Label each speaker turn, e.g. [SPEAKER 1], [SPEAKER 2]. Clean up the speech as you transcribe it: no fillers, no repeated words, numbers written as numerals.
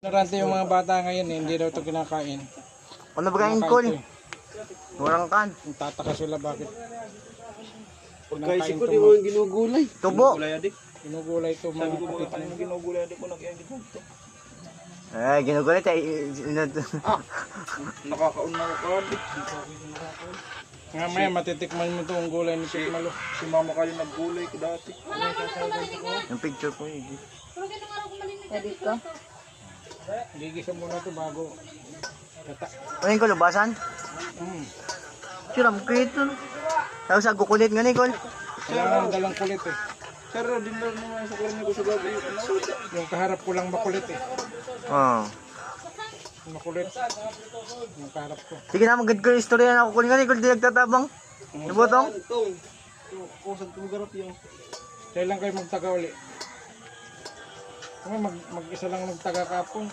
[SPEAKER 1] Ignorante yung mga bata ngayon eh, hindi daw ito kinakain.
[SPEAKER 2] Ano ba kain ko? Murang kan.
[SPEAKER 1] Tataka sila bakit.
[SPEAKER 3] Pagkaisip ko, di mo yung ginugulay.
[SPEAKER 2] Tubo.
[SPEAKER 1] Ginugulay ito mga kapitang.
[SPEAKER 3] Ginugulay adik ko, nagyan dito.
[SPEAKER 2] Ginugulit tayo.
[SPEAKER 3] Nakakauna ko ka, adik.
[SPEAKER 1] Nga maya matitikman mo itong gulay ni Pikmalo.
[SPEAKER 3] Si mama kayo naggulay ko dati.
[SPEAKER 2] Yung picture ko yun.
[SPEAKER 4] Pwede ko.
[SPEAKER 1] Gigisa muna ito bago. Kata.
[SPEAKER 2] Ano yung kulubasan? Siram kito. Tapos ako kulit nga ni Kol.
[SPEAKER 1] Kailangan dalang kulit eh.
[SPEAKER 3] Sir, din lang naman sa karne ko sa gabi.
[SPEAKER 1] Yung kaharap ko lang makulit eh.
[SPEAKER 2] Oh.
[SPEAKER 1] Makulit. Yung kaharap ko.
[SPEAKER 2] Sige na, magad ko yung istorya na ako kulit nga ni Kol. Di nagtatabang. Nabotong?
[SPEAKER 3] Itong. Kusag tumagarap yung.
[SPEAKER 1] Kailan kayo magtaga uli? Mag-isa lang magtaga kapon.